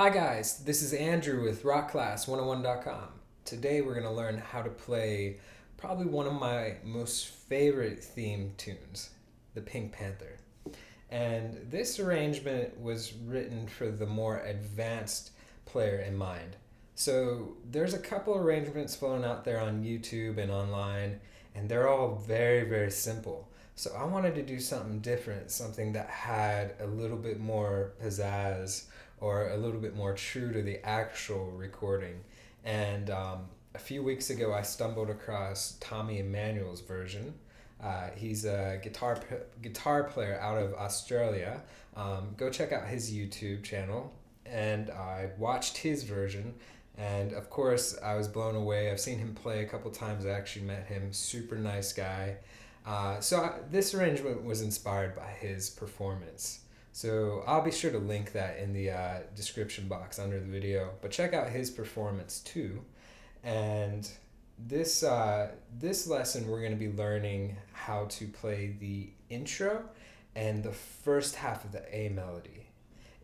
Hi guys, this is Andrew with rockclass101.com. Today we're going to learn how to play probably one of my most favorite theme tunes, the Pink Panther. And this arrangement was written for the more advanced player in mind. So there's a couple arrangements floating out there on YouTube and online, and they're all very, very simple. So I wanted to do something different, something that had a little bit more pizzazz or a little bit more true to the actual recording. And a few weeks ago, I stumbled across Tommy Emmanuel's version. He's a guitar player out of Australia. Go check out his YouTube channel. And I watched his version. And of course, I was blown away. I've seen him play a couple times. I actually met him. Super nice guy. This arrangement was inspired by his performance. So I'll be sure to link that in the description box under the video. But check out his performance too. And this lesson we're going to be learning how to play the intro and the first half of the A melody.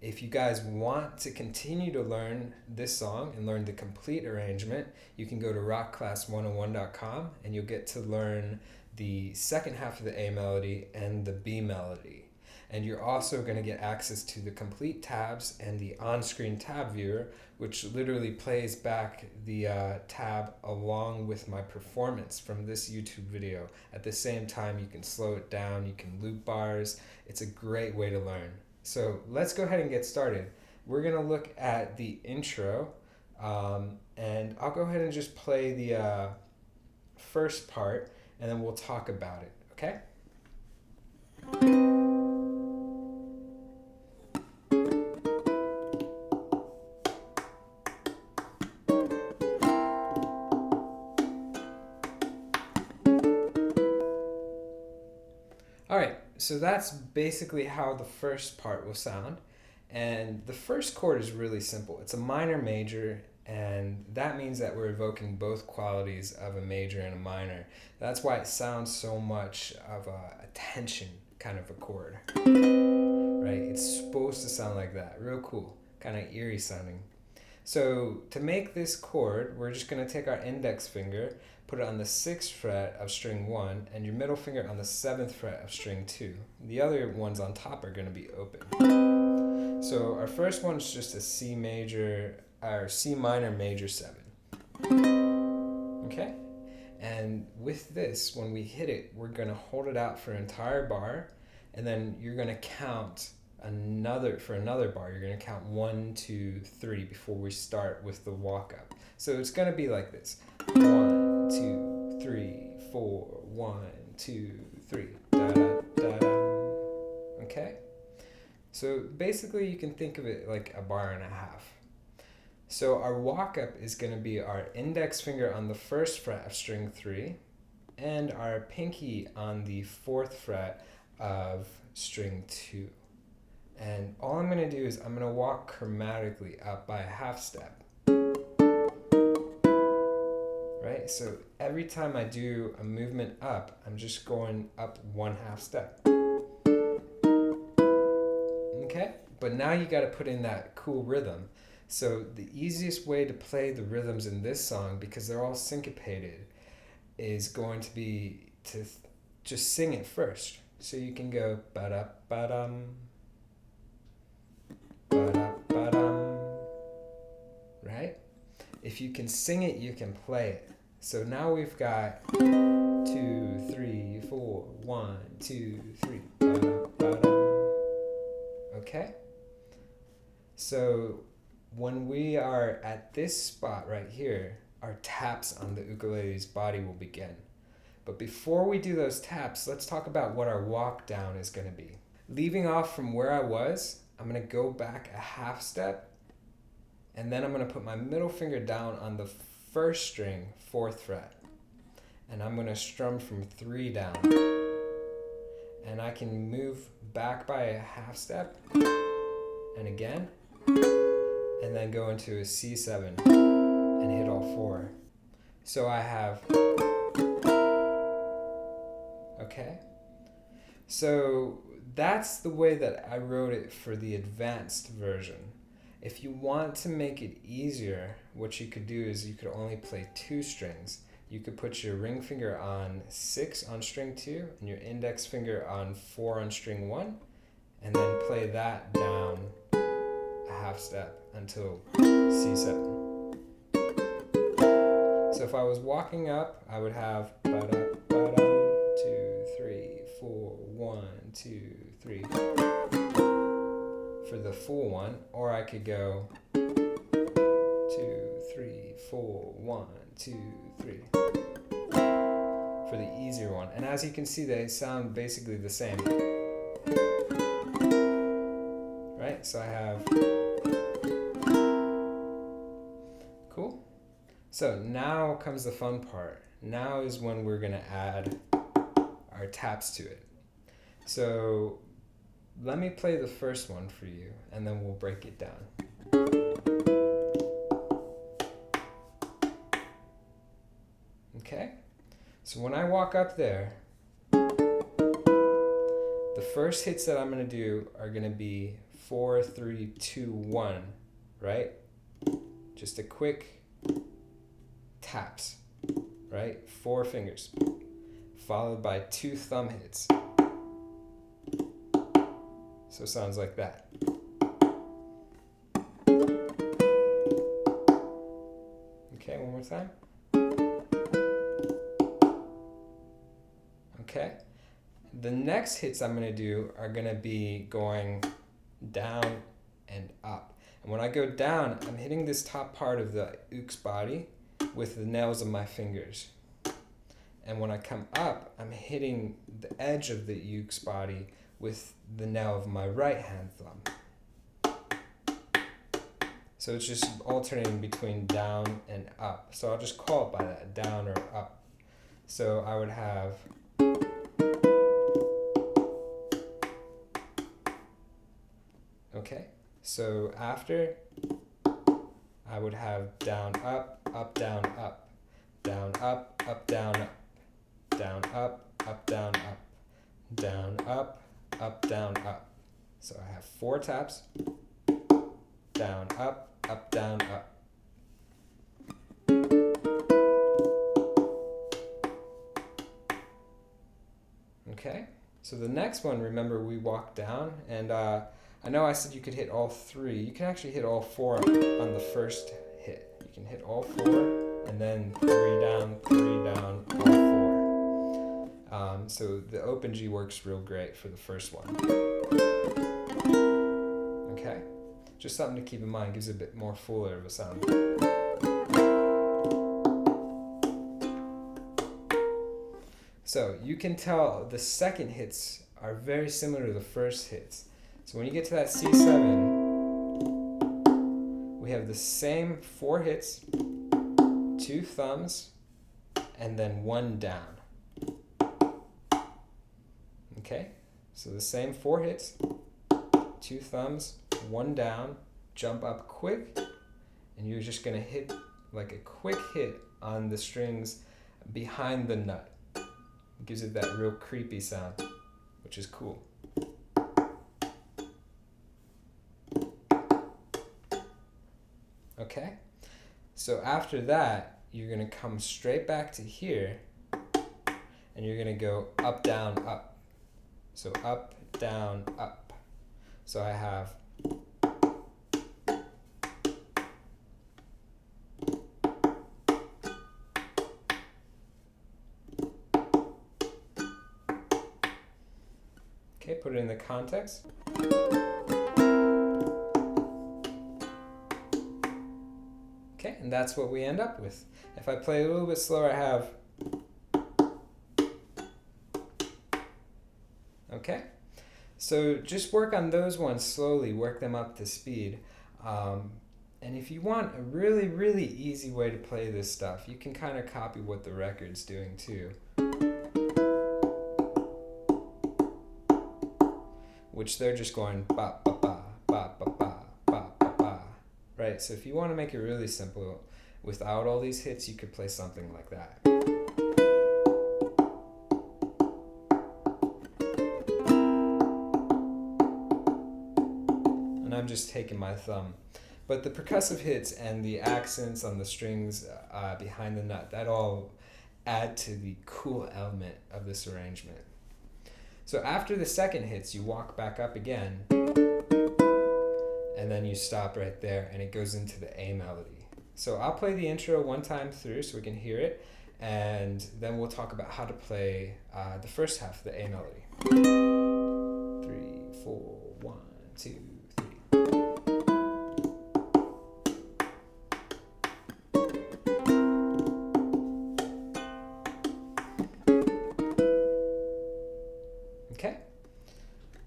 If you guys want to continue to learn this song and learn the complete arrangement, you can go to rockclass101.com and you'll get to learn the second half of the A melody and the B melody. And you're also going to get access to the complete tabs and the on-screen tab viewer, which literally plays back the tab along with my performance from this YouTube video. At the same time, you can slow it down, you can loop bars. It's a great way to learn. So let's go ahead and get started. We're going to look at the intro, and I'll go ahead and just play the first part, and then we'll talk about it, okay? Alright, so that's basically how the first part will sound. And the first chord is really simple. It's a minor major, and that means that we're evoking both qualities of a major and a minor. That's why it sounds so much of a tension kind of a chord. Right? It's supposed to sound like that. Real cool. Kind of eerie sounding. So to make this chord, we're just going to take our index finger, put it on the 6th fret of string 1, and your middle finger on the 7th fret of string 2. The other ones on top are going to be open. So our first one's just a C major, or C minor major 7. Okay? And with this, when we hit it, we're going to hold it out for an entire bar, and then you're going to count for another bar. You're going to count 1, 2, 3 before we start with the walk up. So it's going to be like this: 1, 2, 3, 4, 1, 2, 3. Da da da da. Okay? So basically you can think of it like a bar and a half. So our walk up is going to be our index finger on the 1st fret of string 3 and our pinky on the 4th fret of string 2. And all I'm going to do is I'm going to walk chromatically up by a half step. Right? So every time I do a movement up, I'm just going up 1/2 step. Okay? But now you got to put in that cool rhythm. So the easiest way to play the rhythms in this song, because they're all syncopated, is going to be to just sing it first. So you can go ba-da-ba-dum, ba-da-ba-dum, right? If you can sing it, you can play it. So now we've got 2, 3, 4, 1, 2, 3, ba-da-ba-dum. Okay? So when we are at this spot right here, our taps on the ukulele's body will begin. But before we do those taps, let's talk about what our walk down is going to be. Leaving off from where I was, I'm going to go back a half step, and then I'm going to put my middle finger down on the 1st string, 4th fret. And I'm going to strum from 3 down. And I can move back by a half step, and again, and then go into a C7 and hit all 4. So I have, okay? So that's the way that I wrote it for the advanced version. If you want to make it easier, what you could do is you could only play 2 strings. You could put your ring finger on 6 on string 2 and your index finger on 4 on string 1, and then play that down a half step until C7. So if I was walking up, I would have ba-da, ba-dum, 2, 3, 4, 1, 2, 3 for the full one, or I could go 2, 3, 4, 1, 2, 3 for the easier one. And as you can see, they sound basically the same. Right? So I have... Cool? So now comes the fun part. Now is when we're going to add our taps to it. So let me play the first one for you, and then we'll break it down. Okay? So when I walk up there, the first hits that I'm going to do are going to be 4, 3, 2, 1, right? Just a quick taps, right? 4 fingers, followed by 2 thumb hits. So it sounds like that. Okay, one more time. Okay. The next hits I'm going to do are going to be going down and up. And when I go down, I'm hitting this top part of the uke's body with the nails of my fingers. And when I come up, I'm hitting the edge of the uke's body with the nail of my right hand thumb. So it's just alternating between down and up. So I'll just call it by that, down or up. So I would have... Okay, so after, I would have down, up, down, up, down, up, down, up, down, up, down, up, down, up, down, up. So I have 4 taps, down, up, down, up. Okay, so the next one, remember we walked down, and I know I said you could hit all 3. You can actually hit all 4 on the first hit. You can hit all 4, and then 3 down, all 4. So the open G works real great for the first one. Okay, just something to keep in mind. Gives it a bit more fuller of a sound. So you can tell the second hits are very similar to the first hits. So when you get to that C7, we have the same 4 hits, 2 thumbs, and then 1 down. Okay, so the same 4 hits, 2 thumbs, 1 down, jump up quick, and you're just going to hit like a quick hit on the strings behind the nut. It gives it that real creepy sound, which is cool. Okay, so after that, you're going to come straight back to here, and you're going to go up, down, up. So up, down, up. So I have... Okay, put it in the context. Okay, and that's what we end up with. If I play a little bit slower, I have... Okay, so just work on those ones slowly, work them up to speed. And if you want a really, really easy way to play this stuff, you can kind of copy what the record's doing too. Which they're just going ba ba ba, ba ba ba, ba ba ba. Right, so if you want to make it really simple, without all these hits, you could play something like that. And I'm just taking my thumb But the percussive hits and the accents on the strings behind the nut, that all add to the cool element of this arrangement. So after the second hits, you walk back up again, and then you stop right there, and it goes into the A melody. So I'll play the intro one time through so we can hear it, and then we'll talk about how to play the first half of the A melody. 3, 4, 1, 2, 3. Okay,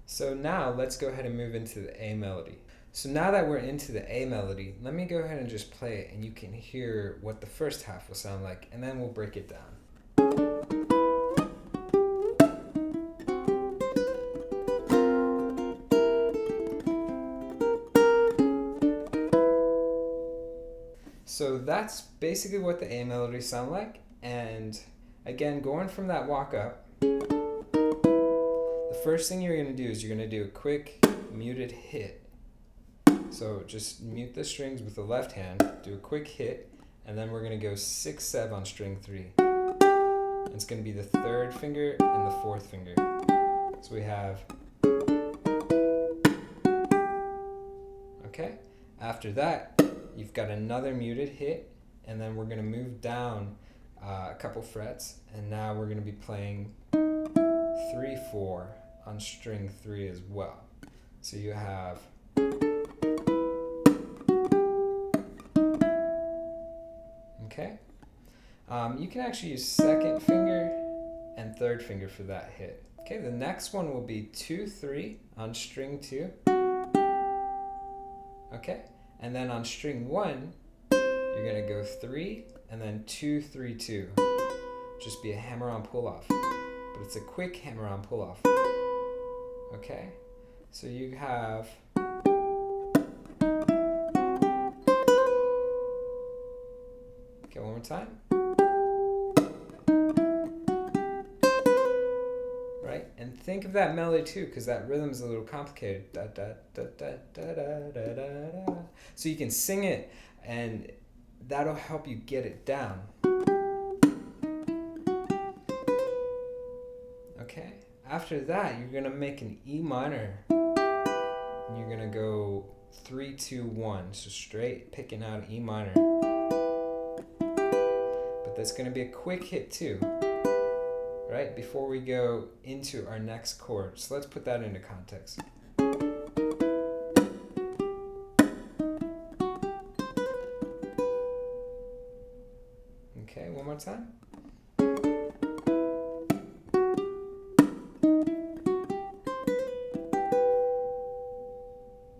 so now let's go ahead and move into the A melody. So now that we're into the A melody, let me go ahead and just play it and you can hear what the first half will sound like, and then we'll break it down. So that's basically what the A melody sound like, and again, going from that walk up, the first thing you're going to do is you're going to do a quick muted hit. So just mute the strings with the left hand, do a quick hit, and then we're going to go 6/7 on string 3. And it's going to be the third finger and the fourth finger. So we have, okay, after that you've got another muted hit, and then we're going to move down a couple frets, and now we're going to be playing 3/4 on string 3 as well. So you have, okay, you can actually use second finger and third finger for that hit. Okay, the next one will be 2/3 on string 2. Okay, and then on string 1 you're gonna go 3 and then 2/3/2. Just be a hammer-on pull-off, but it's a quick hammer-on pull-off. Okay, so you have, okay, one more time. Right, and think of that melody too, because that rhythm is a little complicated. Da, da, da, da, da, da, da, da, da. So you can sing it, and that'll help you get it down. Okay, after that you're gonna make an E minor, and you're gonna go 3-2-1, so straight picking out E minor. But that's gonna be a quick hit too, right, before we go into our next chord. So let's put that into context. Okay, one more time.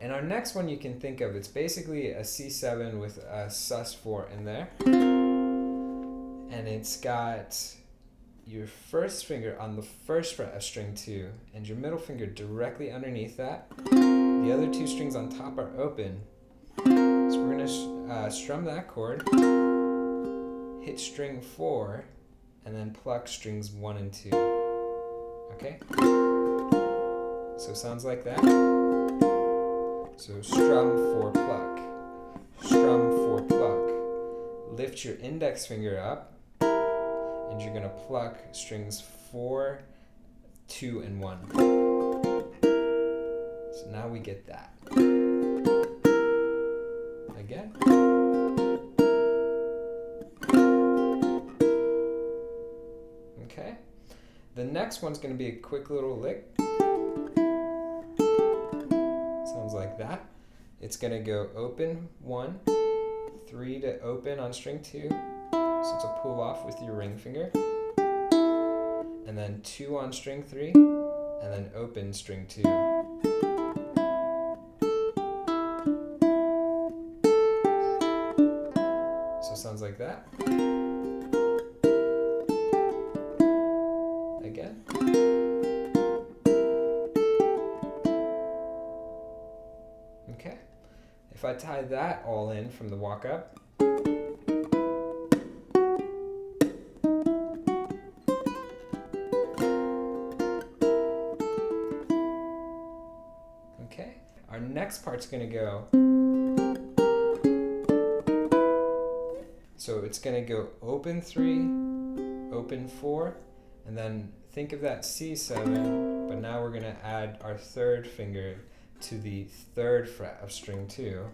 And our next one you can think of, it's basically a C7 with a sus4 in there. And it's got your first finger on the first fret of string 2 and your middle finger directly underneath that. The other two strings on top are open. So we're going to strum that chord, hit string 4, and then pluck strings 1 and 2. Okay? So it sounds like that. So strum 4 pluck, strum 4 pluck. Lift your index finger up, and you're going to pluck strings 4, 2, and 1. So now we get that. Again. Okay. The next one's going to be a quick little lick. Sounds like that. It's going to go open 1, 3 to open on string 2. So it's a pull off with your ring finger. And then 2 on string 3, and then open string 2. So it sounds like that. Again. Okay. If I tie that all in from the walk up, okay, our next part's going to go So it's going to go open 3, open 4, and then think of that C7, but now we're going to add our third finger to the 3rd fret of string 2.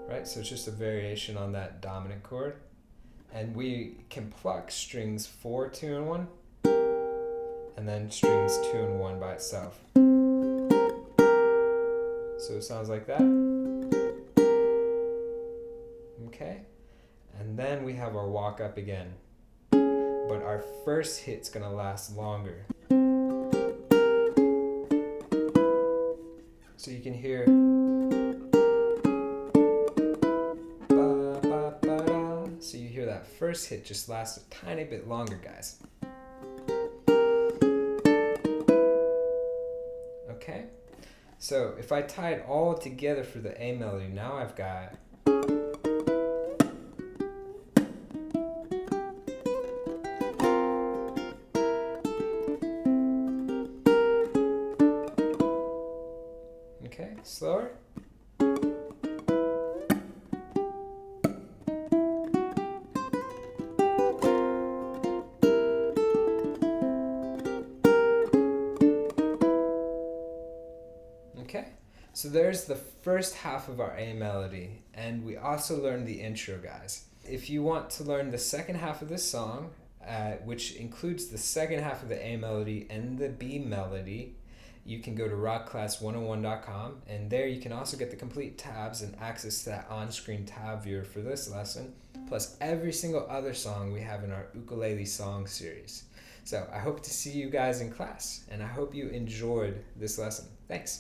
Right? So it's just a variation on that dominant chord. And we can pluck strings 4, 2, and 1, and then strings 2 and 1 by itself. So it sounds like that. Okay? And then we have our walk up again. But our first hit's going to last longer. So you can hear ba, ba, ba, da. So you hear that first hit just lasts a tiny bit longer, guys. Okay? So if I tie it all together for the A melody, now I've got okay, slower. Okay, so there's the first half of our A melody, and we also learned the intro, guys. If you want to learn the second half of this song, which includes the second half of the A melody and the B melody, you can go to rockclass101.com, and there you can also get the complete tabs and access to that on-screen tab viewer for this lesson, plus every single other song we have in our ukulele song series. So I hope to see you guys in class, and I hope you enjoyed this lesson. Thanks.